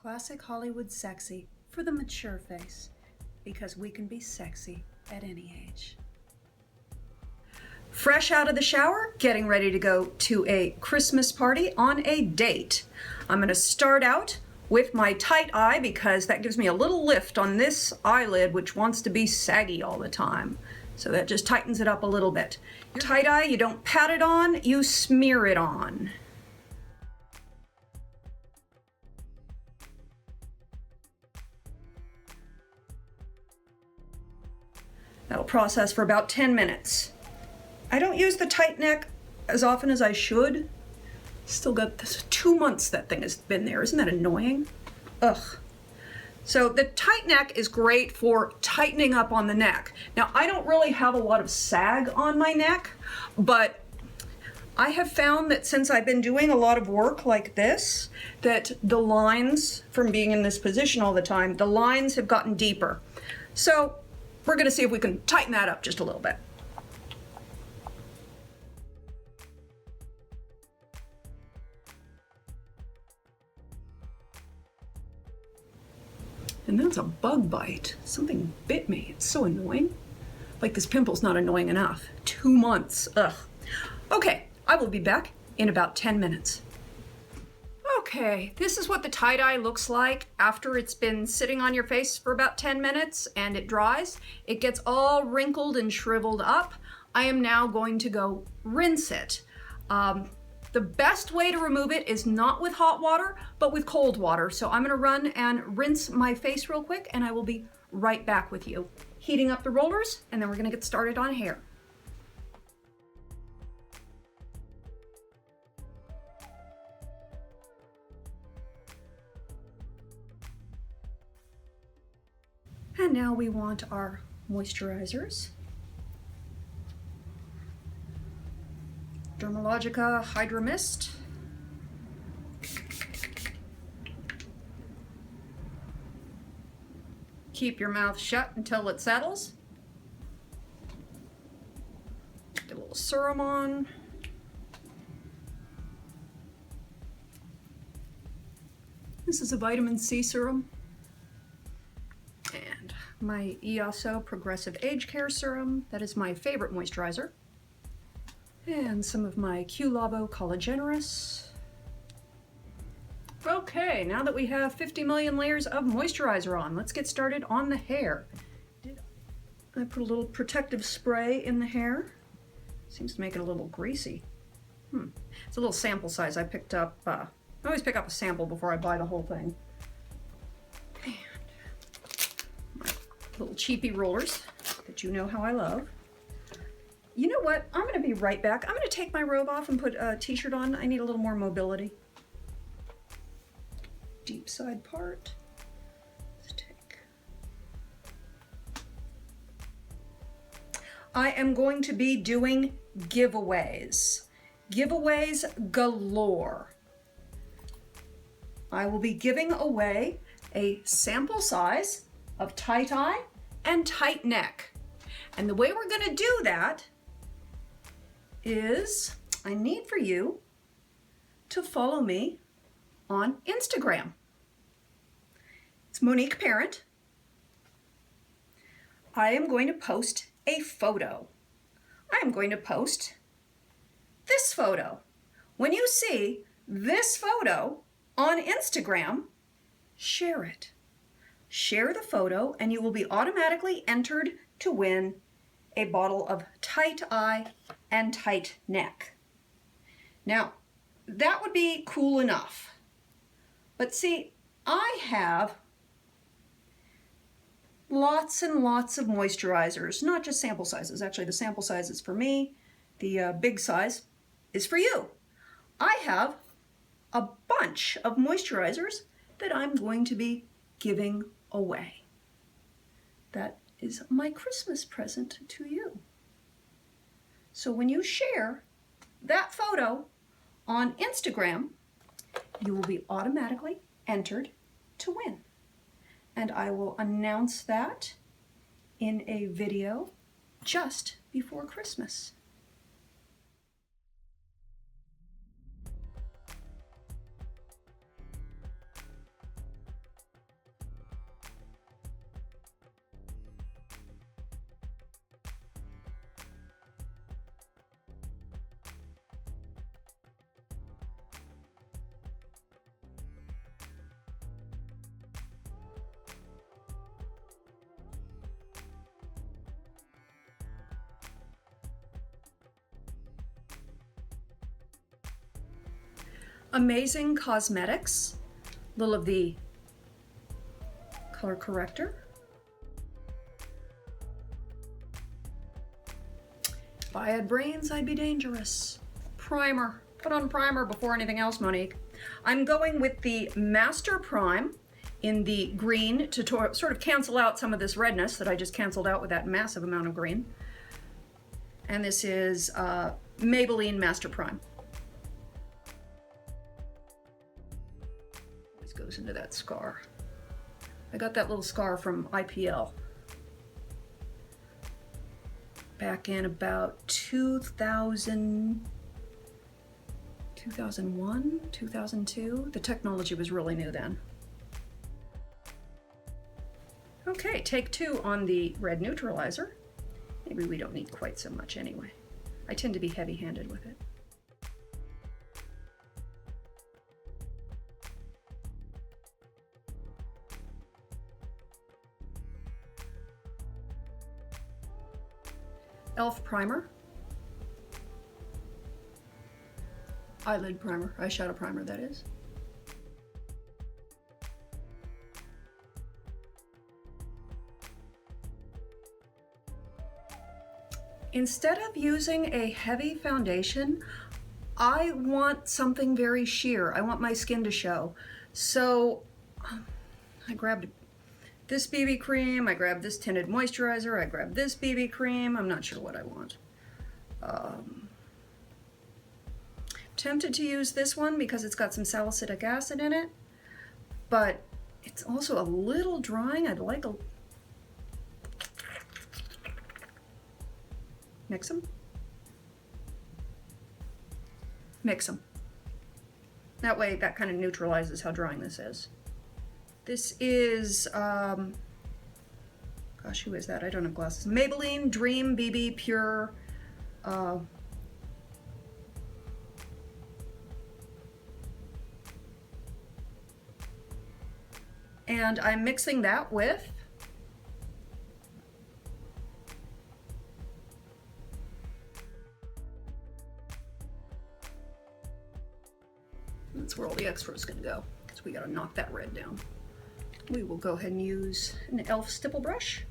Classic Hollywood sexy for the mature face, because we can be sexy at any age. Fresh out of the shower, getting ready to go to a Christmas party on a date. I'm going to start out with my tight eye because that gives me a little lift on this eyelid, which wants to be saggy all the time. So that just tightens it up a little bit. Tight eye, you don't pat it on, you smear it on. That'll process for about 10 minutes. I don't use the tight neck as often as I should. Still got this 2 months that thing has been there. Isn't that annoying? Ugh. So the tight neck is great for tightening up on the neck. Now, I don't really have a lot of sag on my neck, but I have found that since I've been doing a lot of work like this, that the lines from being in this position all the time, the lines have gotten deeper. So we're going to see if we can tighten that up just a little bit. And that's a bug bite. Something bit me. It's so annoying. Like this pimple's not annoying enough. 2 months. Ugh. Okay, I will be back in about 10 minutes. Okay, this is what the tie-dye looks like after it's been sitting on your face for about 10 minutes and it dries. It gets all wrinkled and shriveled up. I am now going to go rinse it. The best way to remove it is not with hot water, but with cold water. So I'm gonna run and rinse my face real quick and I will be right back with you. Heating up the rollers and then we're gonna get started on hair. And now we want our moisturizers. Dermalogica Hydra Mist. Keep your mouth shut until it settles. Get a little serum on. This is a vitamin C serum. And my EOSO Progressive Age Care Serum. That is my favorite moisturizer. And some of my Q-Labo Collagenous. Okay, now that we have 50 million layers of moisturizer on, let's get started on the hair. I put a little protective spray in the hair. Seems to make it a little greasy. It's a little sample size I picked up. I always pick up a sample before I buy the whole thing. And my little cheapy rollers that you know how I love. You know what? I'm going to be right back. I'm going to take my robe off and put a t-shirt on. I need a little more mobility. Deep side part. Let's take. I am going to be doing giveaways. Giveaways galore. I will be giving away a sample size of tight eye and tight neck. And the way we're going to do that is I need for you to follow me on Instagram. It's Monique Parent. I am going to post a photo. I am going to post this photo. When you see this photo on Instagram, share it. Share the photo and you will be automatically entered to win a bottle of tight eye and tight neck. Now, that would be cool enough. But see, I have lots and lots of moisturizers, not just sample sizes. Actually, the sample size is for me. The big size is for you. I have a bunch of moisturizers that I'm going to be giving away. That is my Christmas present to you. So when you share that photo on Instagram, you will be automatically entered to win. And I will announce that in a video just before Christmas. Amazing Cosmetics, a little of the color corrector. If I had brains, I'd be dangerous. Primer. Put on primer before anything else, Monique. I'm going with the Master Prime in the green to sort of cancel out some of this redness that I just canceled out with that massive amount of green. And this is Maybelline Master Prime. This goes into that scar. I got that little scar from IPL back in about 2001, 2002. The technology was really new then. Okay, take 2 on the red neutralizer. Maybe we don't need quite so much anyway. I tend to be heavy-handed with it. e.l.f. primer. Eyelid primer, eyeshadow primer that is. Instead of using a heavy foundation, I want something very sheer. I want my skin to show. So I grabbed this BB cream, I grabbed this tinted moisturizer, I grabbed this BB cream. I'm not sure what I want. Tempted to use this one because it's got some salicylic acid in it, but it's also a little drying. I'd like a... Mix them. Mix them. That way, that kind of neutralizes how drying this is. This is, gosh, who is that? I don't have glasses. Maybelline Dream BB Pure. And I'm mixing that with that's where all the extra is going to go, because we got to knock that red down. We will go ahead and use an e.l.f. stipple brush.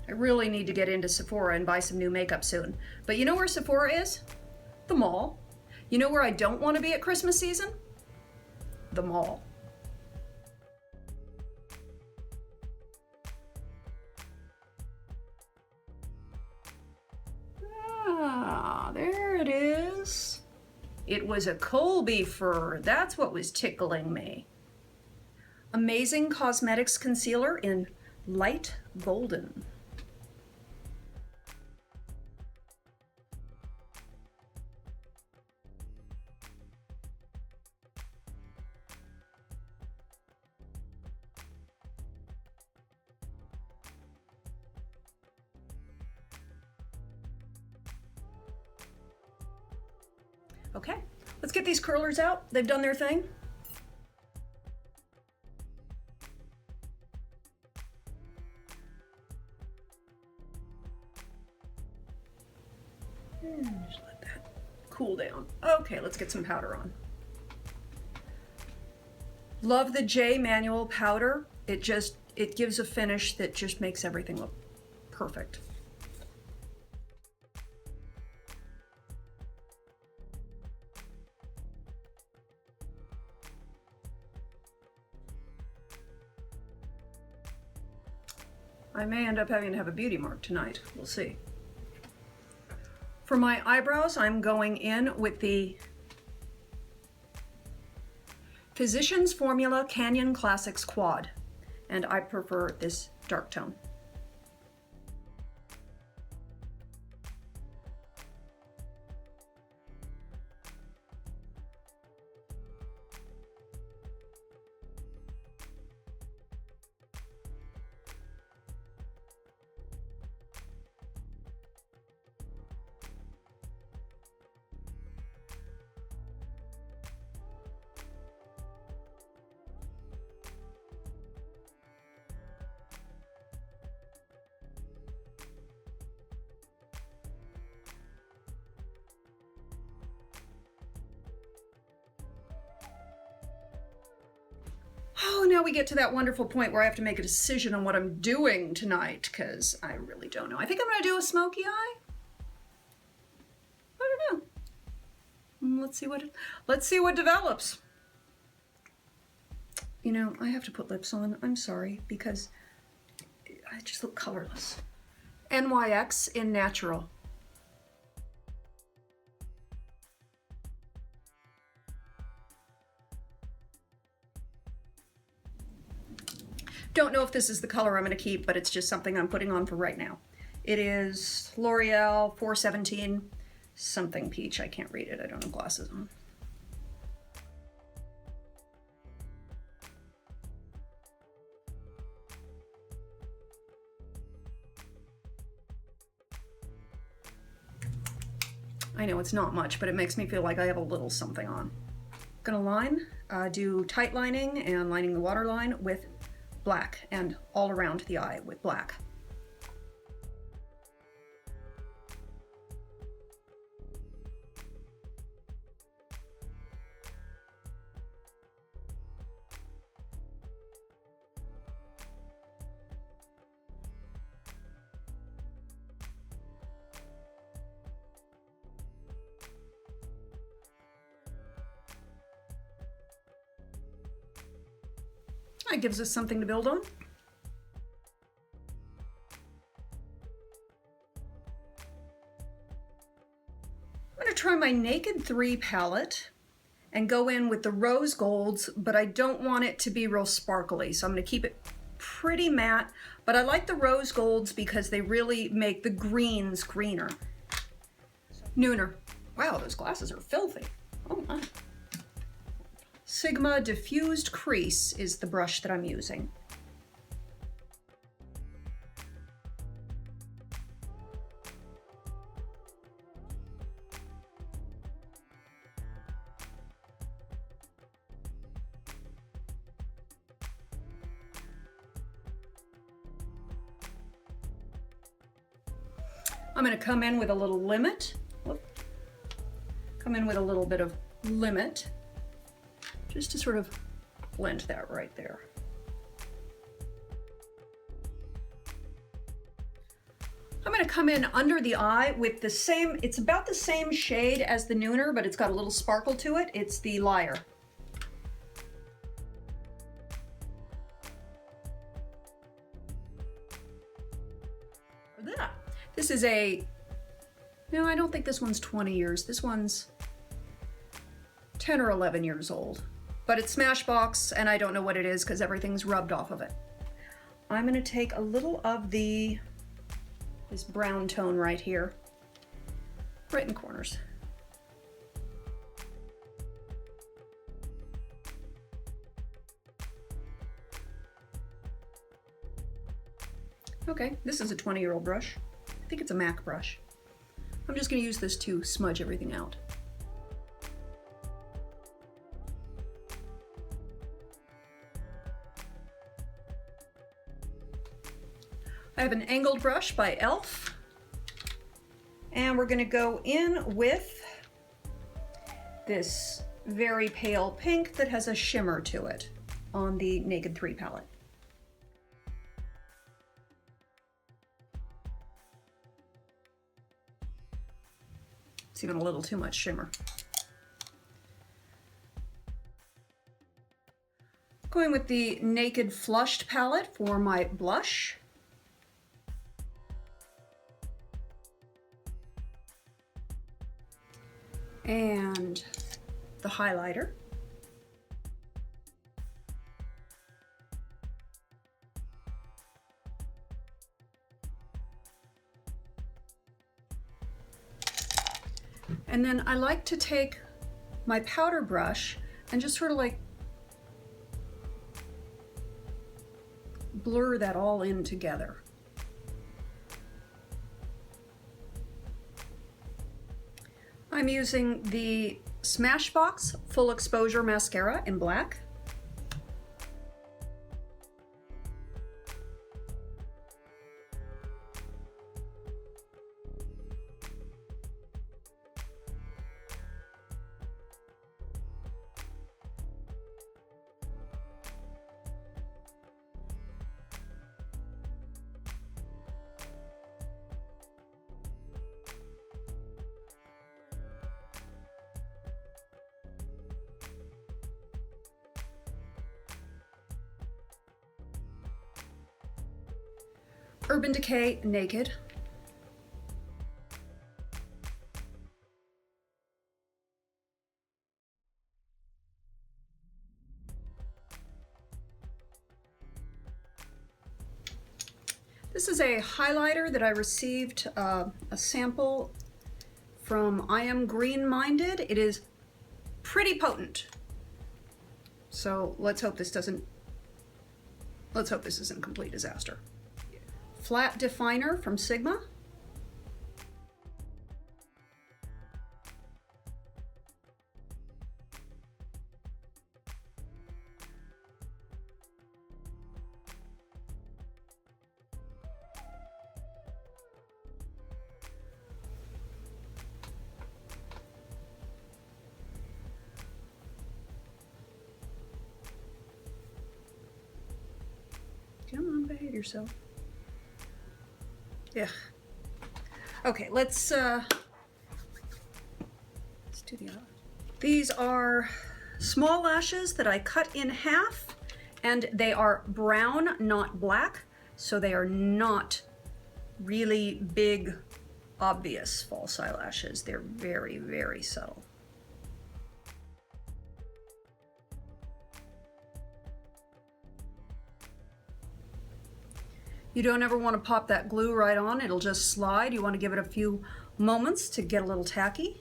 I really need to get into Sephora and buy some new makeup soon. But you know where Sephora is? The mall. You know where I don't want to be at Christmas season? The mall. Ah, there it is. It was a Colby fur. That's what was tickling me. Amazing Cosmetics Concealer in Light Golden. Okay, let's get these curlers out. They've done their thing. And just let that cool down. Okay, let's get some powder on. Love the J Manual powder. It gives a finish that just makes everything look perfect. I may end up having to have a beauty mark tonight. We'll see. For my eyebrows, I'm going in with the Physicians Formula Canyon Classics Quad, and I prefer this dark tone. now we get to that wonderful point where I have to make a decision on what I'm doing tonight, because I really don't know. I think I'm going to do a smoky eye. I don't know. Let's see what develops. You know, I have to put lips on. I'm sorry, because I just look colorless. NYX in natural. Don't know if this is the color I'm going to keep, but it's just something I'm putting on for right now. It is L'Oreal 417 something peach. I can't read it. I don't have glasses on. I know it's not much, but it makes me feel like I have a little something on. Gonna line, do tight lining and lining the waterline with black and all around the eye with black. That gives us something to build on. I'm going to try my Naked 3 palette and go in with the rose golds, but I don't want it to be real sparkly, so I'm going to keep it pretty matte, but I like the rose golds because they really make the greens greener. Nooner. Wow, those glasses are filthy. Oh my. Sigma Diffused Crease is the brush that I'm using. I'm going to come in with a little limit. Come in with a little bit of limit, just to sort of blend that right there. I'm going to come in under the eye with the same, it's about the same shade as the Nooner, but it's got a little sparkle to it. It's the Liar. This is no, I don't think this one's 20 years. This one's 10 or 11 years old. But it's Smashbox, and I don't know what it is because everything's rubbed off of it. I'm going to take a little of this brown tone right here, right in the corners. Okay, this is a 20-year-old brush. I think it's a MAC brush. I'm just going to use this to smudge everything out. I have an angled brush by e.l.f. and we're going to go in with this very pale pink that has a shimmer to it on the Naked 3 palette. It's even a little too much shimmer. Going with the Naked Flushed palette for my blush. And the highlighter. And then I like to take my powder brush and just sort of like blur that all in together. I'm using the Smashbox Full Exposure Mascara in black. Urban Decay Naked. This is a highlighter that I received a sample from I Am Green Minded. It is pretty potent. So let's hope this isn't a complete disaster. Flat Definer from Sigma. Come on, behave yourself. Yeah. Okay, let's do the other. These are small lashes that I cut in half, and they are brown, not black, so they are not really big, obvious false eyelashes. They're very, very subtle. You don't ever want to pop that glue right on, it'll just slide. You want to give it a few moments to get a little tacky.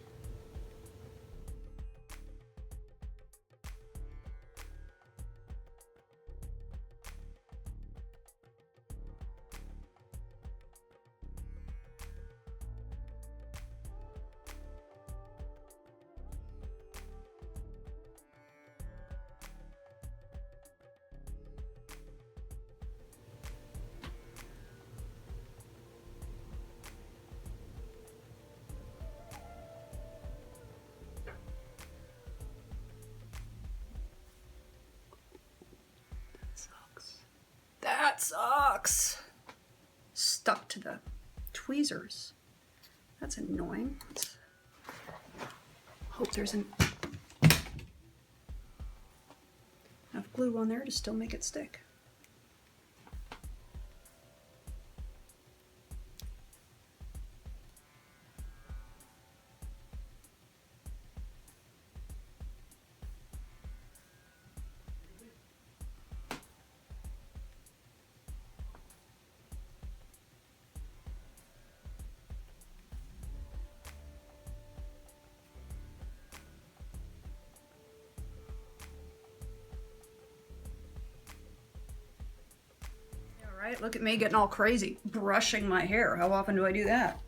That sucks. Stuck to the tweezers. That's annoying. Let's hope there's enough glue on there to still make it stick. Right, look at me getting all crazy, brushing my hair. How often do I do that?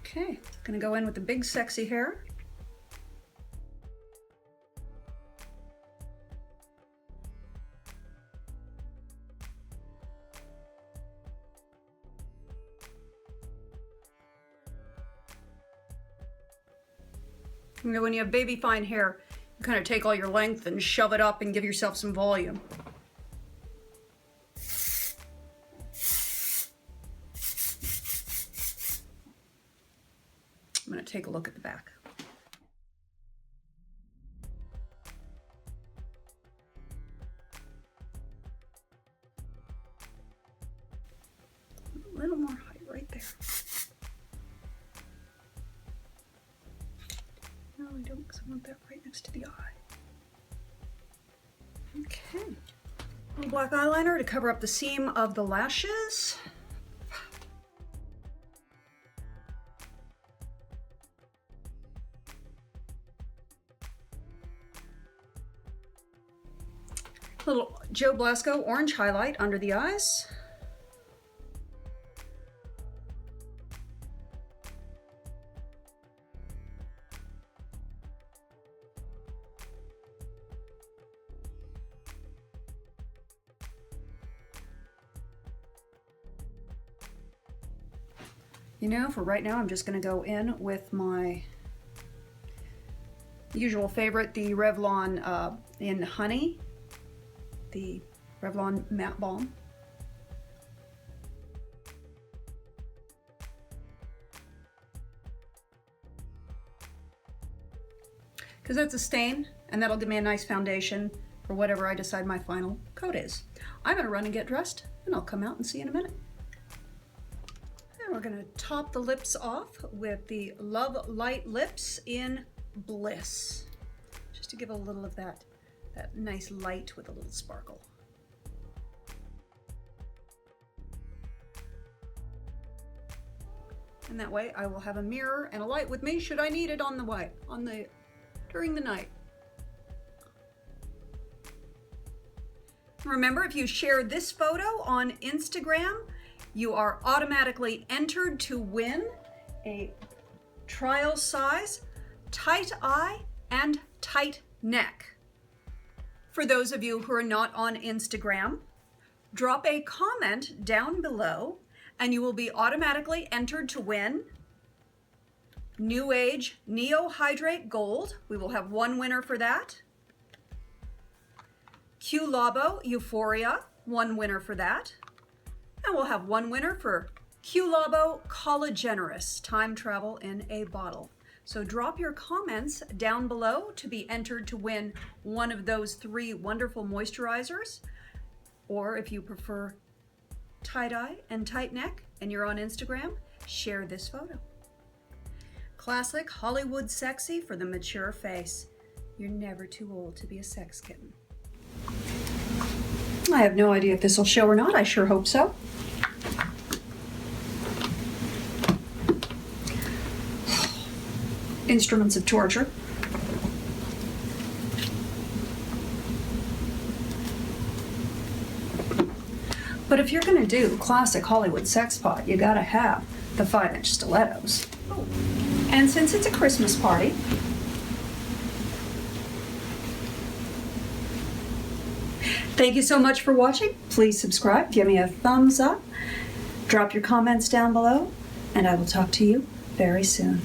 Okay, gonna go in with the big sexy hair. You know, when you have baby fine hair, you kind of take all your length and shove it up and give yourself some volume. I'm going to take a look at the back. A little more height right there. No, I don't, because I want that right next to the eye. Okay. A little black eyeliner to cover up the seam of the lashes. Little Joe Blasco orange highlight under the eyes. You know, for right now, I'm just going to go in with my usual favorite, the Revlon in Honey, the Revlon Matte Balm. because that's a stain, and that'll give me a nice foundation for whatever I decide my final coat is. I'm gonna run and get dressed, and I'll come out and see you in a minute. And we're gonna top the lips off with the Love Light Lips in Bliss, just to give a little of that nice light with a little sparkle. And that way I will have a mirror and a light with me should I need it during the night. Remember, if you share this photo on Instagram, you are automatically entered to win a trial size tight eye and tight neck. For those of you who are not on Instagram, drop a comment down below and you will be automatically entered to win New Age Neo Hydrate Gold. We will have one winner for that. Q Labo Euphoria, one winner for that. And we'll have one winner for Q Labo Collagenous Time Travel in a Bottle. So drop your comments down below to be entered to win one of those 3 wonderful moisturizers. Or if you prefer tight eye and tight neck and you're on Instagram, share this photo. Classic Hollywood sexy for the mature face. You're never too old to be a sex kitten. I have no idea if this will show or not. I sure hope so. Instruments of torture. But if you're gonna do classic Hollywood sex pot, you gotta have the 5-inch stilettos. Oh. And since it's a Christmas party, thank you so much for watching. Please subscribe, give me a thumbs up, drop your comments down below, and I will talk to you very soon.